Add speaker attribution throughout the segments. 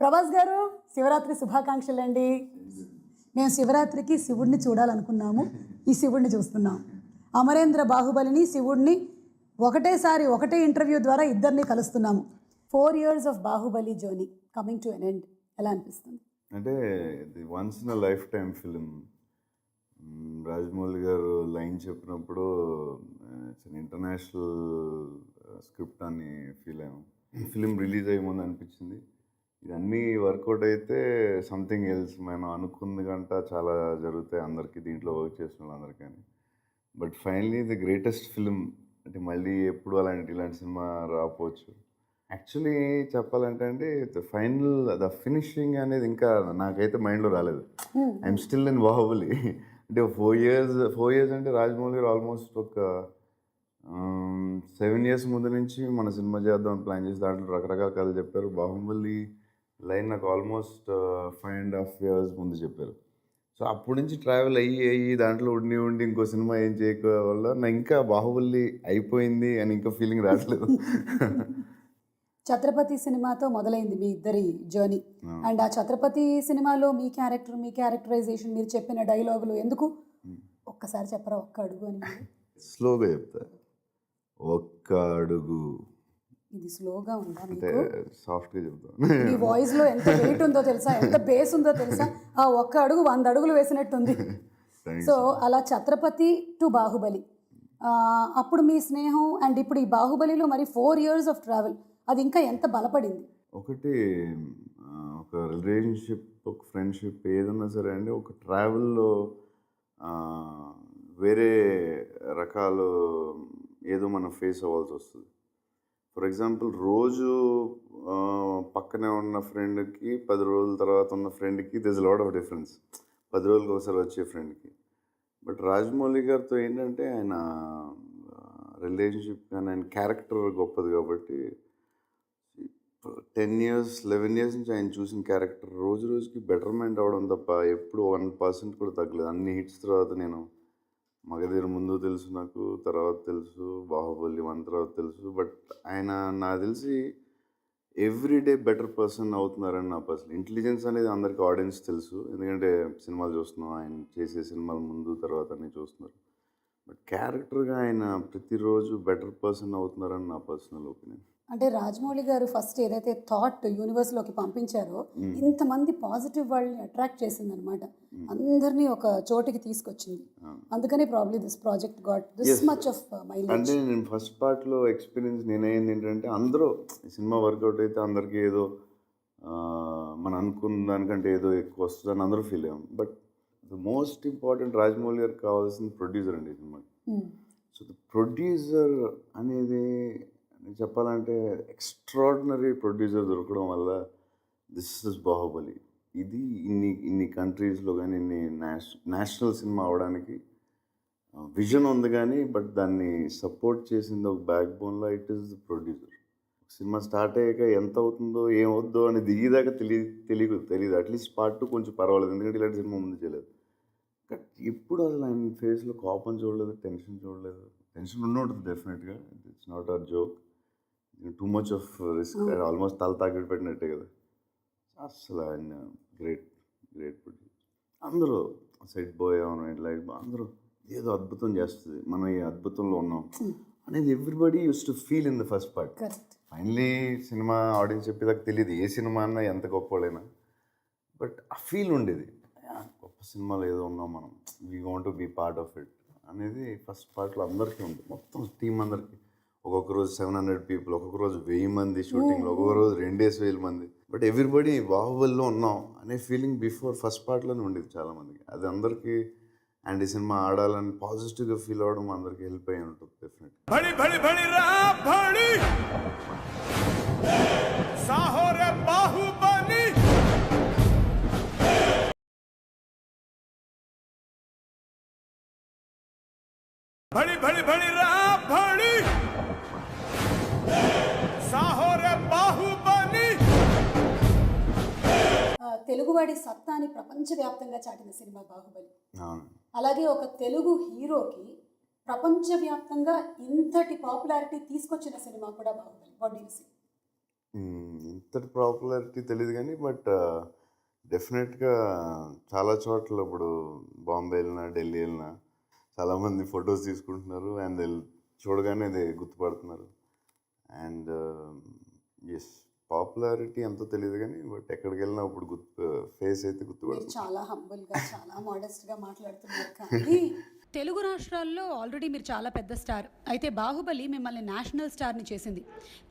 Speaker 1: ప్రభాస్ గారు శివరాత్రి శుభాకాంక్షలు అండి. మేము శివరాత్రికి శివుడిని చూడాలనుకున్నాము, ఈ శివుడిని చూస్తున్నాం. అమరేంద్ర బాహుబలిని శివుడిని ఒకటేసారి ఒకటే ఇంటర్వ్యూ ద్వారా ఇద్దరిని కలుస్తున్నాము. 4 years of Baahubali journey coming to an end. ఎలా అనిపిస్తుంది?
Speaker 2: అంటే ఇది once in a life time film. Rajamouli గారు లైన్ చెప్పినప్పుడు ఇంటర్నేషనల్ స్క్రిప్ట్ అని ఫీల్ అయ్యాము. ఫిలిం రిలీజ్ అయ్యే ముందు అనిపించింది ఇవన్నీ వర్కౌట్ అయితే సంథింగ్ ఎల్స్. మనం అనుకుంది గంట చాలా జరుగుతాయి అందరికీ, దీంట్లో వర్క్ చేసిన వాళ్ళందరికీ. But finally the greatest film. అంటే మళ్ళీ ఎప్పుడు ఇలాంటి సినిమా రాకపోవచ్చు. యాక్చువల్లీ చెప్పాలంటే అండి, ఫైనల్ ద ఫినిషింగ్ అనేది ఇంకా నాకైతే మైండ్లో రాలేదు. I'm still in Baahubali. అంటే 4 years అంటే రాజమౌళి గారు ఆల్మోస్ట్ ఒక 7 years ముందు నుంచి మన సినిమా చేద్దాం ప్లాన్ చేసి దాంట్లో రకరకాల కథలు చెప్పారు. బాహుబలి లైన్ నాకు ఆల్మోస్ట్ 5.5 years ముందు చెప్పారు. సో అప్పటి నుంచి ట్రావెల్ అయ్యి దాంట్లో ఉండి ఇంకో సినిమా ఏం చేయక వల్ల నా ఇంకా బాహుబలి అయిపోయింది అని ఇంకా ఫీలింగ్ రావట్లేదు.
Speaker 1: ఛత్రపతి సినిమాతో మొదలైంది మీ ఇద్దరి జర్నీ. అండ్ ఆ ఛత్రపతి సినిమాలో మీ క్యారెక్టరైజేషన్, మీరు చెప్పిన డైలాగులు ఎందుకు ఒక్కసారి చెప్పరా? ఒక్క అడుగు అని.
Speaker 2: స్లోగా చెప్తా. ఒక్క అడుగు.
Speaker 1: ఇది స్లోగా ఉందా?
Speaker 2: అంటే సాఫ్ట్గా చెప్తాను.
Speaker 1: ఈ వాయిస్ లో ఎంత వెయిట్ ఉందో తెలుసా, ఎంత బేస్ ఉందో తెలుసా? ఆ ఒక్క అడుగు 100 అడుగులు వేసినట్టుంది. సో అలా ఛత్రపతి టు బాహుబలి, అప్పుడు మీ స్నేహం అండ్ ఇప్పుడు ఈ బాహుబలిలో మరి 4 years ఆఫ్ ట్రావెల్, అది ఇంకా ఎంత బలపడింది?
Speaker 2: ఒకటి ఒక రిలేషన్షిప్, ఒక ఫ్రెండ్షిప్ ఏదన్నా సరే అండి, ఒక ట్రావెల్లో వేరే రకాలు ఏదో మనం ఫేస్ అవ్వాల్సి వస్తుంది. ఫర్ ఎగ్జాంపుల్, రోజు పక్కనే ఉన్న ఫ్రెండ్కి 10 రోజుల తర్వాత ఉన్న ఫ్రెండ్కి దిస్ లాట్ ఆఫ్ డిఫరెన్స్. 10 రోజులకి ఒకసారి వచ్చే ఫ్రెండ్కి. బట్ రాజమౌళి గారితో ఏంటంటే ఆయన రిలేషన్షిప్ కానీ ఆయన క్యారెక్టర్ గొప్పది కాబట్టి 10 years 11 years నుంచి ఆయన చూసిన క్యారెక్టర్ రోజు రోజుకి బెటర్మెంట్ అవ్వడం తప్ప ఎప్పుడు 1% కూడా తగ్గలేదు. అన్ని హిట్స్ తర్వాత నేను మగధీర ముందు తెలుసు, నాకు తర్వాత తెలుసు, బాహుబలి 1 తర్వాత తెలుసు. బట్ ఆయన నాకు తెలిసి ఎవ్రీడే బెటర్ పర్సన్ అవుతున్నారని నా పర్సనల్ ఇంటెలిజెన్స్ అనేది అందరికీ ఆడియన్స్ తెలుసు, ఎందుకంటే సినిమాలు చూస్తున్నాం, ఆయన చేసే సినిమాలు ముందు తర్వాత అన్నీ చూస్తున్నారు. బట్ క్యారెక్టర్గా ఆయన ప్రతిరోజు బెటర్ పర్సన్ అవుతున్నారని నా పర్సనల్ ఒపీనియన్.
Speaker 1: అంటే రాజమౌళి గారు ఫస్ట్ ఏదైతే థాట్ యూనివర్స్లోకి పంపించారో, ఇంతమంది పాజిటివ్ వాళ్ళని అట్రాక్ట్ చేసింది అనమాట. అందరినీ ఒక చోటికి తీసుకొచ్చింది. అందుకనే probably this project got this much of mileage.
Speaker 2: అంటే నేను ఫస్ట్ పార్ట్లో ఎక్స్పీరియన్స్ నేనైంది ఏంటంటే, అందరూ సినిమా వర్కౌట్ అయితే అందరికీ ఏదో మనం అనుకున్న దానికంటే ఏదో ఎక్కువ వస్తుందని అందరూ ఫీల్ అయ్యాం. But the most important Rajamouli గారికి కావాల్సింది ప్రొడ్యూసర్ అండి ఈ సినిమాకి. సో ద ప్రొడ్యూసర్ అనేది చెప్పాలంటే ఎక్స్ట్రాడినరీ ప్రొడ్యూసర్ దొరకడం వల్ల దిస్ ఇస్ బాహుబలి. ఇది ఇన్ని కంట్రీస్లో కానీ ఇన్ని నేషనల్ సినిమా అవడానికి విజన్ ఉంది కానీ, బట్ దాన్ని సపోర్ట్ చేసింది ఒక బ్యాక్ బోన్లో it is the producer. Cinema start అయ్యాక ఎంత అవుతుందో ఏమవుద్దో అని దిగేదాకా తెలియదు. అట్లీస్ట్ పార్ట్ 2 కొంచెం పర్వాలేదు, ఎందుకంటే ఇలాంటి సినిమా ముందు చేయలేదు. బట్ ఇప్పుడు అసలు ఆయన ఫేస్లో కోపం చూడలేదు, టెన్షన్ చూడలేదు. టెన్షన్ ఉంటుంది డెఫినెట్గా, it's not a joke. Too much of risk, almost తల తాకిడి పెట్టినట్టే కదా. అసలు ఆయన గ్రేట్ ప్రొడ్యూసర్. అందరూ సెట్ బాయ్ అవును, లైట్ అందరూ ఏదో అద్భుతం చేస్తుంది, మనం ఈ అద్భుతంలో ఉన్నాం అనేది everybody use to feel in the first part. Finally cinema audience చెప్పేదాకా తెలియదు ఏ సినిమా అన్నా ఎంత గొప్పవాళ్ళైనా, బట్ ఆ ఫీల్ ఉండేది, గొప్ప సినిమాలో ఏదో ఉన్నాం మనం, we want to be part of it అనేది ఫస్ట్ పార్ట్లో అందరికీ ఉంటుంది. మొత్తం టీం అందరికీ. ఒక్కొక్క రోజు 700 people, ఒక్కొక్క రోజు 1000 మంది షూటింగ్లో, ఒక్కొక్క రోజు 2,000 మంది. బట్ ఎవ్రీబడి బాహుబలిలో ఉన్నాం అనే ఫీలింగ్ బిఫోర్ ఫస్ట్ పార్ట్లోనే ఉండేది చాలామందికి. అది అందరికీ అండ్ ఈ సినిమా ఆడాలని పాజిటివ్గా ఫీల్ అవ్వడం అందరికీ హెల్ప్ అయ్యి ఉంటుంది డెఫినెట్.
Speaker 1: తెలుగువాడి సత్తాని ప్రపంచవ్యాప్తంగా చాటిన సినిమా బాహుబలి. అలాగే ఒక తెలుగు హీరోకి ప్రపంచవ్యాప్తంగా ఇంతటి పాపులారిటీ తీసుకొచ్చిన సినిమా కూడా Baahubali. What do you see?
Speaker 2: ఇంతటి పాపులారిటీ తెలియదు కానీ బట్ డెఫినెట్గా చాలా చోట్ల ఇప్పుడు బాంబే వెళ్ళినా ఢిల్లీ వెళ్ళినా చాలామంది ఫొటోస్ తీసుకుంటున్నారు అండ్ చూడగానే అది గుర్తుపడుతున్నారు. అండ్ ఎస్, పాపులారిటీ ఎంతో తెలియదు కానీ బట్ ఎక్కడికి వెళ్ళినా ఇప్పుడు ఫేస్ అయితే గుర్తుపడుతుంది.
Speaker 1: చాలా హంబుల్గా చాలా మోడెస్ట్గా మాట్లాడుతున్నారు కానీ
Speaker 3: తెలుగు రాష్ట్రాల్లో ఆల్రెడీ మీరు చాలా పెద్ద స్టార్. అయితే బాహుబలి మిమ్మల్ని నేషనల్ స్టార్ని చేసింది.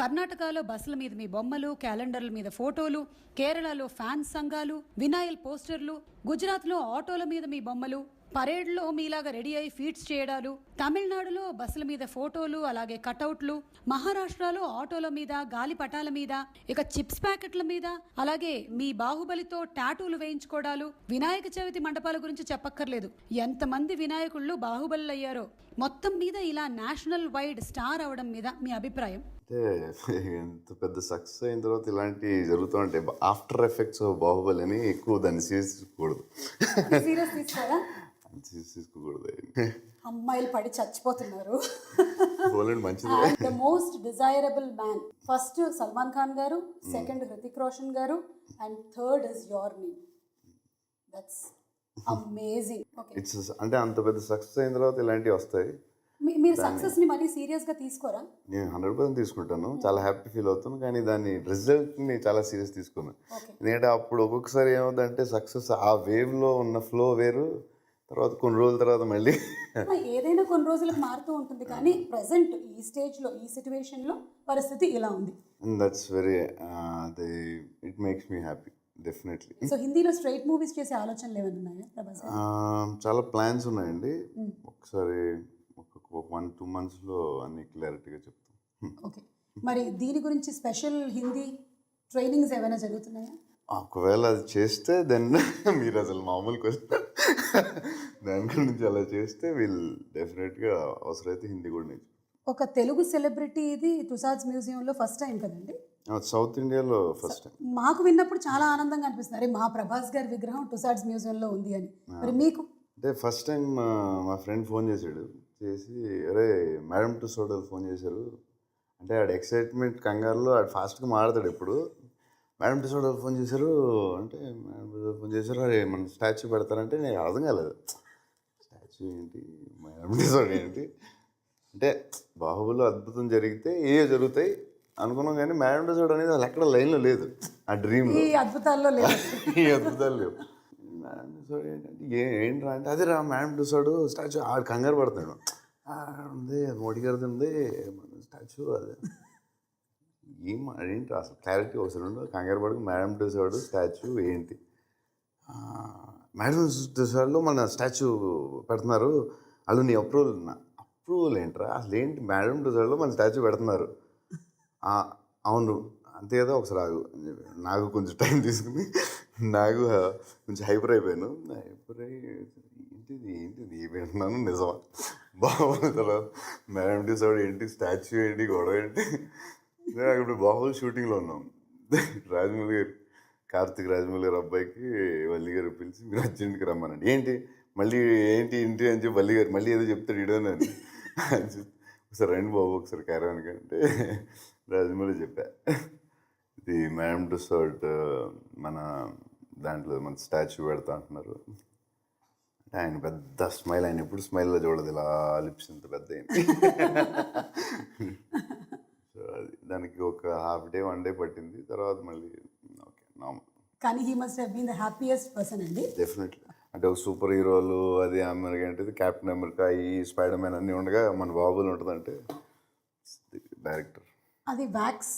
Speaker 3: కర్ణాటకలో బస్సుల మీద మీ బొమ్మలు, క్యాలెండర్ల మీద ఫోటోలు, కేరళలో ఫ్యాన్స్ సంఘాలు, వినాయల్ పోస్టర్లు, గుజరాత్లో ఆటోల మీద మీ బొమ్మలు, పరేడ్లో మీలాగా రెడీ అయి ఫీట్స్ చేయడాలు, తమిళనాడులో బస్సుల మీద ఫోటోలు అలాగే కటౌట్లు, మహారాష్ట్రలో ఆటోల మీద, గాలిపటాల మీద, ఇక చిప్స్ ప్యాకెట్ల మీద, అలాగే మీ బాహుబలితో టాటూలు వేయించుకోవడాలు, వినాయక చవితి మండపాల గురించి చెప్పక్కర్లేదు. ఎంతమంది వినాయకుళ్ళు బాహుబలి అయ్యారో. మొత్తం మీద ఇలా నేషనల్ వైడ్ స్టార్ అవడం మీద మీ అభిప్రాయం?
Speaker 2: అంటే ఎంత పెద్ద సక్సెస్ అయిన తర్వాత ఇలాంటి జరుగుతూ ఉంటాయి. ఆఫ్టర్ ఎఫెక్ట్స్ ఆఫ్ బాహుబలి అని ఎక్కువ దాన్ని సీరియస్ తీసుకోకూడదు.
Speaker 1: సీరియస్ తీసుకోరా?
Speaker 2: తీసుకోకూడదు.
Speaker 1: అమ్మాయిలు పడి చచ్చిపోతున్నారు.
Speaker 2: మంచిది.
Speaker 1: The most desirable man, first Salman Khan గారు, సెకండ్ హృతిక్ రోషన్ గారు, and third is your name. That's amazing.
Speaker 2: It's అంటే అంత పెద్ద సక్సెస్ అయిన తర్వాత ఇలాంటివి వస్తాయి.
Speaker 1: మీరు సక్సెస్ ని మరీ సీరియస్ గా తీసుకోరా?
Speaker 2: నేను 100% తీసుకుంటాను, చాలా హ్యాపీ ఫీల్ అవుతాను. కానీ దాని రిజల్ట్ని చాలా సీరియస్ తీసుకున్నాను. ఎందుకంటే అప్పుడు ఒక్కొక్కసారి ఏమవుతుందంటే సక్సెస్ ఆ వేవ్లో ఉన్న ఫ్లో వేరు, తర్వాత కొన్ని రోజుల తర్వాత మళ్ళీ
Speaker 1: ఏదైనా కొన్ని రోజులకు మారుతూ ఉంటుంది. కానీ ప్రెసెంట్ ఈ స్టేజ్లో ఈ సిచ్యువేషన్లో పరిస్థితి ఇలా ఉంది.
Speaker 2: That's very it makes me happy definitely.
Speaker 1: So హిందీలో స్ట్రైట్ మూవీస్ చేసే ఆలోచనలు ఏమైనా ఉన్నాయా ప్రభాస్?
Speaker 2: చాలా ప్లాన్స్ ఉన్నాయండి. ఒకసారి ఒక 1-2 monthsలో అన్ని క్లారిటీగా చెప్తాం.
Speaker 1: ఓకే, మరి దీని గురించి స్పెషల్ హిందీ ట్రైనింగ్స్ ఏమైనా జరుగుతున్నాయా?
Speaker 2: ఒకవేళ అది చేస్తే దెన్ మీరు అసలు మామూలు క్వశ్చన్. దాని గురించి అలా చేస్తే వీళ్ళు డెఫినెట్గా అవసరమైతే హిందీ కూడా నేర్చు.
Speaker 1: ఒక తెలుగు సెలబ్రిటీ ఇది తుసాడ్స్ మ్యూజియంలో ఫస్ట్ టైం కదండి?
Speaker 2: సౌత్ ఇండియాలో ఫస్ట్ టైం.
Speaker 1: మాకు విన్నప్పుడు చాలా ఆనందంగా అనిపిస్తుంది, అరే మా ప్రభాస్ గారి విగ్రహం టుసాడ్స్ మ్యూజియంలో ఉంది అని. మరి మీకు?
Speaker 2: అంటే ఫస్ట్ టైం మా ఫ్రెండ్ ఫోన్ చేశాడు, చేసి అరే మేడం టుసాడ్ ఫోన్ చేశారు అంటే ఆడు ఎక్సైట్మెంట్ కంగారులో ఆడు ఫాస్ట్గా మాట్లాడతాడు ఎప్పుడు. మేడం టుసాడ్ ఫోన్ చేశారు అంటే మేడం టుసాడ్ ఫోన్ చేశారు, అరే మన స్టాచ్యూ పెడతారంటే నేను అర్థం కాలేదు. స్టాచ్యూ ఏంటి, మేడం టుసాడ్ ఏంటి అంటే బాహుబలిలో అద్భుతం జరిగితే ఏ జరుగుతాయి అనుకున్నాం, కానీ మేడం టుసాడ్ అనేది అసలు ఎక్కడ లైన్లో లేదు. ఆ డ్రీమ్లో
Speaker 1: ఈ అద్భుతాల్లో లేదు.
Speaker 2: ఈ అద్భుతాలు లేవు. మేడం టుసాడ్ ఏంటంటే ఏంట్రా అంటే అదే రా మేడం టుసాడ్ స్టాచ్యూ. ఆడు కంగారు పడతాడు, ఉంది మోడీ గారిది ఉంది స్టాచ్యూ, అదే ఏంటి అసలు క్లారిటీ అవసరం కంగారు పడుకు. మేడం టుసాడ్ స్టాచ్యూ ఏంటి, మేడం టుసాడ్లో మన స్టాచ్యూ పెడుతున్నారు, వాళ్ళు నీ అప్రూవల్ ఏంట్రా అసలు ఏంటి, మేడం టుసాడ్లో మన స్టాచ్యూ పెడుతున్నారు, అవును అంతే కదా ఒకసారి ఆగు. నాకు కొంచెం టైం తీసుకుని నాకు కొంచెం హైపర్ అయిపోయాను. హైపర్ అయ్యి ఏంటిది వింటున్నాను నిజమా బాహుబలి తర్వాత మేడం టుసాడ్ ఏంటి, స్టాచ్యూ ఏంటి, గొడవ ఏంటి. ఇప్పుడు బాహుబలి షూటింగ్లో ఉన్నాం, రాజమౌళి గారు కార్తిక్ రాజమౌళి గారు అబ్బాయికి వల్లి గారు పిలిచి మీరు అర్జెంట్కి రమ్మనండి. ఏంటి మళ్ళీ ఏంటి ఇంటి అని చెప్పి వల్లి గారు మళ్ళీ ఏదో చెప్తాడు ఇడోని అని. ఒకసారి రండి బాబు ఒకసారి క్యారవాన్కి అంటే రాజమౌళి చెప్పా, ఇది మేడం టుసాడ్ మన దాంట్లో మన స్టాచ్యూ పెడతా అంటున్నారు. ఆయన పెద్ద స్మైల్, ఆయన ఎప్పుడు స్మైల్లో చూడదు, ఇలా లిప్స్ ఇంత పెద్ద అయింది. సో అది దానికి ఒక హాఫ్ డే 1 day పట్టింది, తర్వాత మళ్ళీ ఓకే నార్మల్.
Speaker 1: కానీ he must have been the happiest person అండి.
Speaker 2: డెఫినెట్లీ. అంటే ఒక సూపర్ హీరోలు అది అమెరికా అంటే క్యాప్టెన్ అమెరికా ఈ స్పైడర్ మ్యాన్ అన్నీ ఉండగా మన బాబులు ఉంటుందంటే డైరెక్టర్.
Speaker 1: అది వ్యాక్స్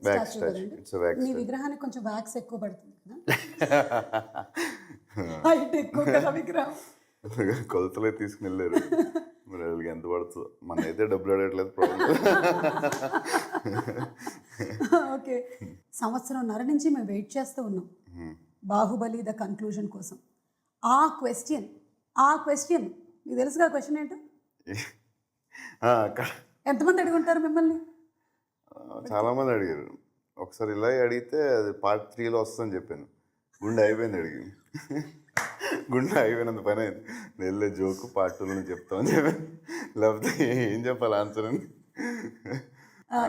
Speaker 2: స్టాచ్యూ
Speaker 1: కదండి?
Speaker 2: It's wax.
Speaker 1: మీ విగ్రహానికి కొంచెం వ్యాక్స్ ఎక్కువ పడుతుంది కదా, హైట్ ఎక్కువ కదా విగ్రహం.
Speaker 2: కొలతలే తీసుకుని వెళ్ళారు, మరి వాళ్ళకి ఎంత పడుతుందో. మన అయితే డబ్బులు అడగట్లేదు ప్రాబ్లం.
Speaker 1: ఓకే, 1.5 సంవత్సరం నుంచి మేము వెయిట్ చేస్తూ ఉన్నాం బాహుబలి ద కన్క్లూజన్ కోసం. ఆ క్వశ్చన్ మీకు తెలుసుగా క్వశ్చన్ ఏంటో? ఎంతమంది అడుగుంటారు మిమ్మల్ని?
Speaker 2: చాలామంది అడిగారు. ఒకసారి ఇలా అడిగితే అది Part 3లో వస్తుందని చెప్పాను, గుండె అయిపోయింది అడిగి. గుండె అయిపోయినంత పని అయింది. నెల్లే జోకు Part 2లో చెప్తామని చెప్పాను, లేకపోతే ఏం చెప్పాలి ఆన్సర్ అని.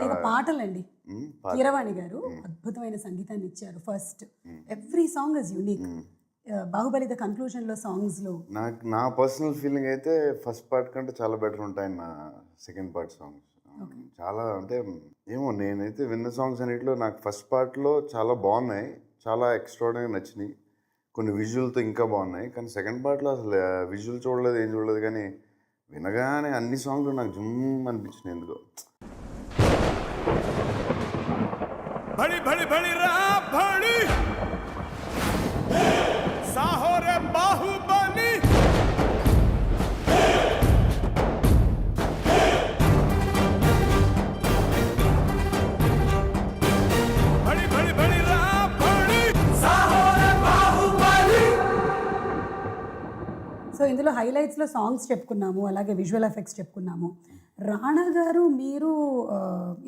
Speaker 1: ఇక పాటలండి. కీరవాణి గారు అద్భుతమైన సంగీతాన్ని ఇచ్చారు. First every song is unique. Baahubali the కన్క్లూజన్లో సాంగ్స్లో
Speaker 2: నా పర్సనల్ ఫీలింగ్ అయితే ఫస్ట్ పార్ట్ కంటే చాలా బెటర్ ఉంటాయి నా సెకండ్ పార్ట్ సాంగ్స్. చాలా అంటే ఏమో నేనైతే విన్న సాంగ్స్ అన్నిటిలో నాకు ఫస్ట్ పార్ట్లో చాలా బాగున్నాయి, చాలా ఎక్స్ట్రాడినరీ నచ్చినాయి. కొన్ని విజువల్తో ఇంకా బాగున్నాయి. కానీ సెకండ్ పార్ట్లో అసలు విజువల్ చూడలేదు, ఏం చూడలేదు. కానీ వినగానే అన్ని సాంగ్లు నాకు జుమ్ అనిపించినాయి ఎందుకో.
Speaker 4: बड़ी बड़ी बड़ी रा बड़ी साहो रे बाहुबली बड़ी बड़ी बड़ी रा बड़ी साहो रे बाहुबली.
Speaker 1: సో ఇందులో హైలైట్స్లో సాంగ్స్ చెప్పుకున్నాము, అలాగే విజువల్ ఎఫెక్ట్స్ చెప్పుకున్నాము. రాణా గారు మీరు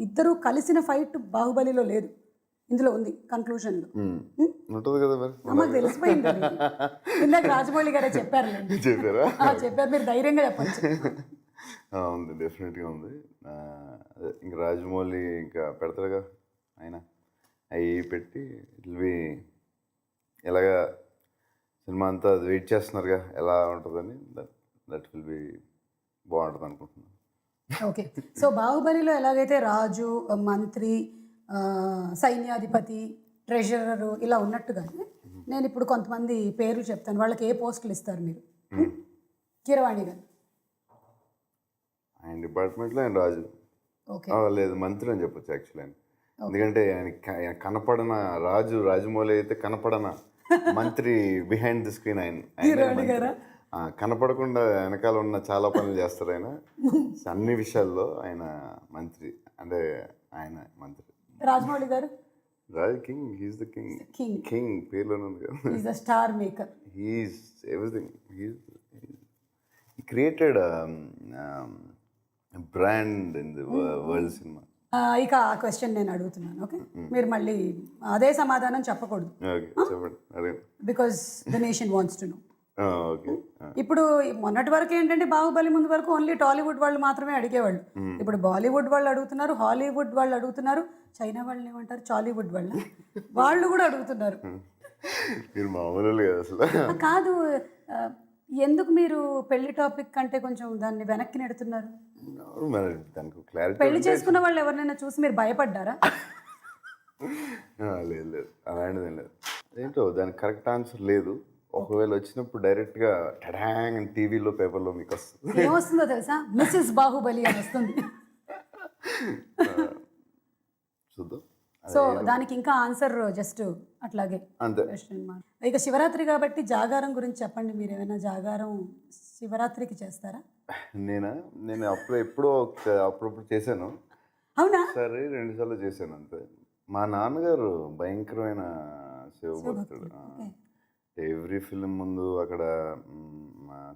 Speaker 1: ఇద్దరు కలిసిన ఫైట్ బాహుబలిలో లేదు, ఇందులో ఉంది కన్క్లూజన్లో.
Speaker 2: ఉంటుంది కదా మరి.
Speaker 1: మాకు తెలిసిపోయింది. ఇందాక రాజమౌళి గారే చెప్పారులేండి.
Speaker 2: చెప్పారా?
Speaker 1: చెప్పారు, మీరు ధైర్యంగా చెప్పచ్చు.
Speaker 2: ఉంది, డెఫినెట్గా ఉంది. ఇంకా రాజమౌళి ఇంకా పెడతాడుగా ఆయన, అవి పెట్టి ఇట్ బి ఎలాగా సినిమా అంతా వెయిట్ చేస్తున్నారుగా ఎలా ఉంటుందని. దట్ విల్ బి బాగుంటుంది అనుకుంటున్నాను.
Speaker 1: ఓకే, సో బాహుబలిలో ఎలాగైతే రాజు, మంత్రి, సైన్యాధిపతి, ట్రెజరరు ఇలా ఉన్నట్టుగానే నేను ఇప్పుడు కొంతమంది పేర్లు చెప్తాను, వాళ్ళకి ఏ పోస్టులు ఇస్తారు మీరు? కీరవాణి గారు
Speaker 2: ఆయన డిపార్ట్మెంట్లో ఆయన రాజు.
Speaker 1: ఓకే,
Speaker 2: లేదు మంత్రి అని చెప్పొచ్చు యాక్చువల్లీ ఆయన. ఎందుకంటే ఆయన కనపడన రాజు, రాజమౌళి అయితే కనపడన మంత్రి, బిహైండ్ ది స్క్రీన్ ఆయన కనపడకుండా వెనకాల ఉన్న చాలా పనులు చేస్తారు ఆయన. అన్ని విషయాల్లో ఆయన మంత్రి, అంటే ఆయన మంత్రి.
Speaker 1: Rajamouli garu
Speaker 2: Raj king, he's the king. King పేర్లోనే ఉంది కదా.
Speaker 1: Is the star maker.
Speaker 2: He's everything. He created brand in the world cinema.
Speaker 1: ఇక ఆ క్వశ్చన్ నేను అడుగుతున్నాను. ఓకే, మీరు మళ్ళీ అదే సమాధానం చెప్పకూడదు.
Speaker 2: ఓకే చెప్పండి.
Speaker 1: Because the nation wants to know.
Speaker 2: Okay,
Speaker 1: ఇప్పుడు మొన్నటి వరకు ఏంటంటే బాహుబలి ముందు వరకు ఓన్లీ టాలీవుడ్ వాళ్ళు మాత్రమే అడిగేవాళ్ళు. ఇప్పుడు బాలీవుడ్ వాళ్ళు అడుగుతున్నారు, హాలీవుడ్ వాళ్ళు అడుగుతున్నారు, చైనా వాళ్ళని ఏమంటారు, చాలీవుడ్ వాళ్ళు కూడా అడుగుతున్నారు.
Speaker 2: మీరు మామూలు కదా అసలు.
Speaker 1: కాదు, ఎందుకు మీరు పెళ్లి టాపిక్ కంటే కొంచెం దాన్ని వెనక్కి నెడుతున్నారు?
Speaker 2: మరి దానికి క్లారిటీ.
Speaker 1: పెళ్లి చేసుకున్న వాళ్ళు ఎవరినైనా చూసి మీరు భయపడ్డారా?
Speaker 2: లేదు లేదు, అలాంటిదేం లేదు. ఏంటో దానికి కరెక్ట్ ఆన్సర్ లేదు. ఒకవేళ వచ్చినప్పుడు డైరెక్ట్గా టడాంగ్ అని టీవీలో, పేపర్లో మీకు వస్తుంది.
Speaker 1: ఏమొస్తుందో తెలుసా? మిస్సెస్ బాహుబలి అని వస్తుంది.
Speaker 2: చూద్దాం.
Speaker 1: సో దానికి ఇంకా ఆన్సర్ జస్ట్ అట్లాగే
Speaker 2: అంతే.
Speaker 1: ఇక శివరాత్రి కాబట్టి జాగారం గురించి చెప్పండి. మీరు ఏమైనా జాగారం శివరాత్రికి చేస్తారా?
Speaker 2: నేను అప్పుడప్పుడు చేశాను.
Speaker 1: అవునా?
Speaker 2: సరే 2 సార్లు చేశాను అంతే. మా నాన్నగారు భయంకరమైన శివభక్తుడు. ఎవ్రీ ఫిల్మ్ ముందు అక్కడ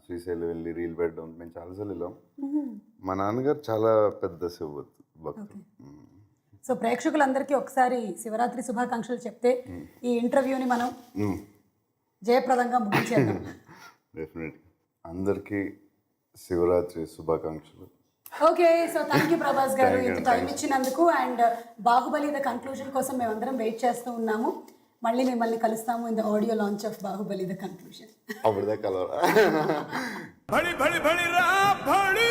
Speaker 2: శ్రీశైలం వెళ్ళి రీల్ పెట్టడం మేము చాలాసార్లు వెళ్ళాం. మా నాన్నగారు చాలా పెద్ద శివభక్తుడు.
Speaker 1: సో ప్రేక్షకులందరికీ ఒకసారి శివరాత్రి శుభాకాంక్షలు చెప్తే ఈ ఇంటర్వ్యూని మనం జయప్రదంగా ముగించేద్దాం.
Speaker 2: డెఫినెట్గా అందరికీ శివరాత్రి శుభాకాంక్షలు.
Speaker 1: Okay, so thank you Prabhas గారు ఇంత టైం ఇచ్చినందుకు. అండ్ బాహుబలి ద కన్క్లూజన్ కోసం మేమందరం వెయిట్ చేస్తూ ఉన్నాము. మళ్ళీ మిమ్మల్ని కలుస్తాము in the audio launch of Baahubali the conclusion.
Speaker 2: అప్పుడుదా కలవరా.
Speaker 4: बड़ी बड़ी बड़ी रा बड़ी